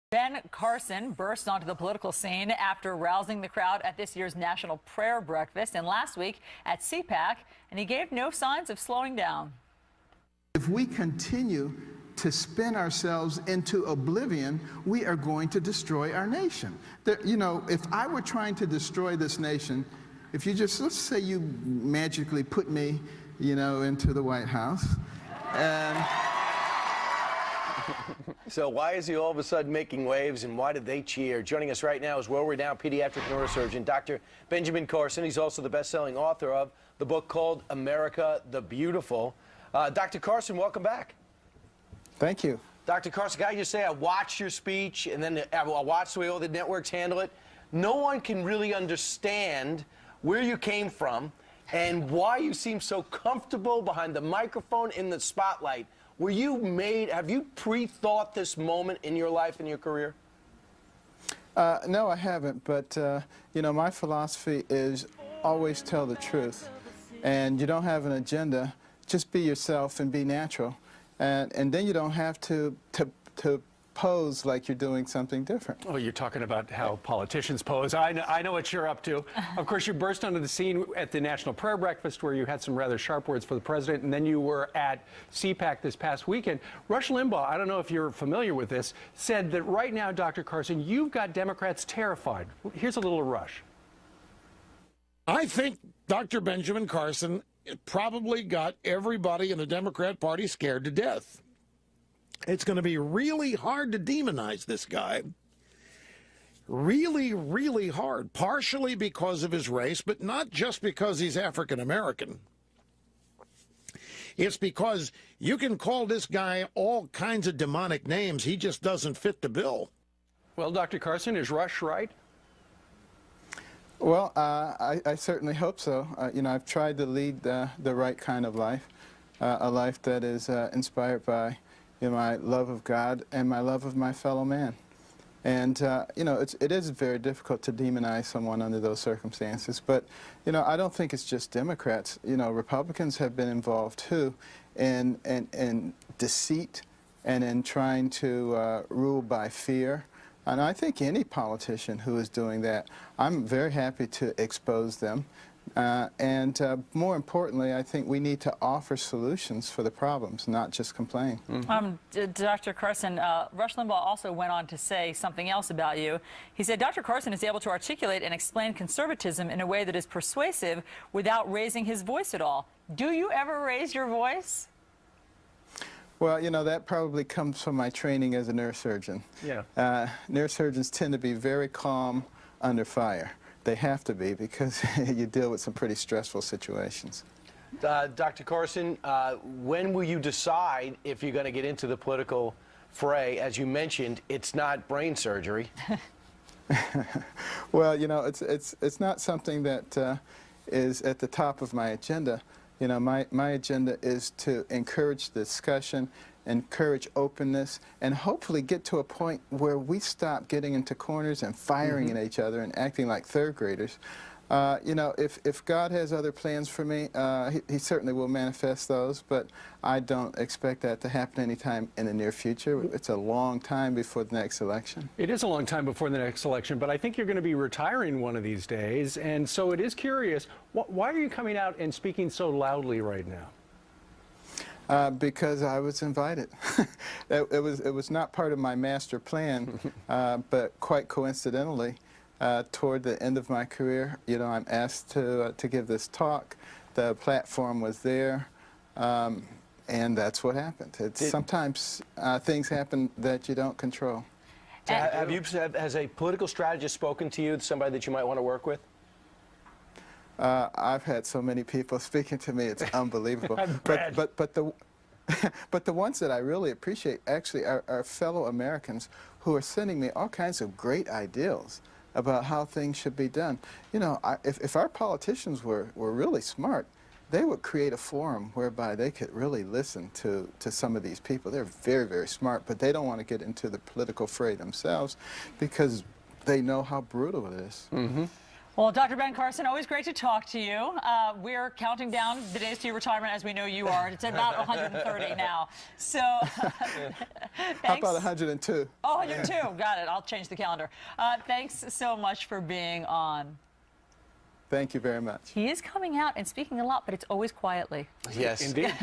Ben Carson burst onto the political scene after rousing the crowd at this year's National Prayer Breakfast and last week at CPAC, and he gave no signs of slowing down. If we continue to spin ourselves into oblivion, we are going to destroy our nation. If I were trying to destroy this nation, if you just, let's say you magically put me, into the White House, and... So why is he all of a sudden making waves, and why did they cheer? Joining us right now is world-renowned pediatric neurosurgeon Dr. Benjamin Carson. He's also the best-selling author of the book called America the Beautiful. Dr. Carson, welcome back. Thank you. Dr. Carson, can I just say I watched your speech, and then I watched the way all the networks handle it. No one can really understand where you came from and why you seem so comfortable behind the microphone in the spotlight. Have you pre-thought this moment in your life and your career? No, I haven't, but, my philosophy is always tell the truth. And you don't have an agenda, just be yourself and be natural. And then you don't have to pose like you're doing something different. Oh, you're talking about how politicians pose. I know what you're up to. Of course, you burst onto the scene at the National Prayer Breakfast where you had some rather sharp words for the president, and then you were at CPAC this past weekend. Rush Limbaugh, I don't know if you're familiar with this, said that right now, Dr. Carson, you've got Democrats terrified. Here's a little of Rush. I think Dr. Benjamin Carson probably got everybody in the Democrat Party scared to death. It's going to be really hard to demonize this guy. Really, really hard. Partially because of his race, but not just because he's African American. It's because you can call this guy all kinds of demonic names. He just doesn't fit the bill. Well, Dr. Carson, is Rush right? Well, I certainly hope so. I've tried to lead the right kind of life, a life that is inspired by my love of God and my love of my fellow man. And, it is very difficult to demonize someone under those circumstances. But, I don't think it's just Democrats. Republicans have been involved, too, in deceit and in trying to rule by fear. And I think any politician who is doing that, I'm very happy to expose them. More importantly, I think we need to offer solutions for the problems, not just complain. Dr. Carson, Rush Limbaugh also went on to say something else about you. He said, Dr. Carson is able to articulate and explain conservatism in a way that is persuasive without raising his voice at all. Do you ever raise your voice? Well, that probably comes from my training as a neurosurgeon. Yeah. Neurosurgeons tend to be very calm under fire. They have to be because you deal with some pretty stressful situations. Dr. Carson, when will you decide if you're going to get into the political fray? As you mentioned, it's not brain surgery. Well, it's not something that is at the top of my agenda. My agenda is to encourage discussion, encourage openness, and hopefully get to a point where we stop getting into corners and firing at each other and acting like third graders. If God has other plans for me, he certainly will manifest those, but I don't expect that to happen anytime in the near future. It's a long time before the next election. It is a long time before the next election, but I think you're going to be retiring one of these days, and so it is curious, why are you coming out and speaking so loudly right now? Because I was invited. It was not part of my master plan, but quite coincidentally, toward the end of my career, I'm asked to give this talk. The platform was there, and that's what happened. Sometimes things happen that you don't control. Has a political strategist spoken to you, somebody that you might want to work with? I've had so many people speaking to me, it's unbelievable. but the ones that I really appreciate actually are fellow Americans who are sending me all kinds of great ideals about how things should be done. If our politicians were really smart, they would create a forum whereby they could really listen to some of these people. They're very, very smart, but they don't want to get into the political fray themselves because they know how brutal it is. Well, Dr. Ben Carson, always great to talk to you. We're counting down the days to your retirement, as we know you are. It's about 130 now. So, thanks. How about 102? Oh, 102. Got it. I'll change the calendar. Thanks so much for being on. Thank you very much. He is coming out and speaking a lot, but it's always quietly. Yes. Indeed.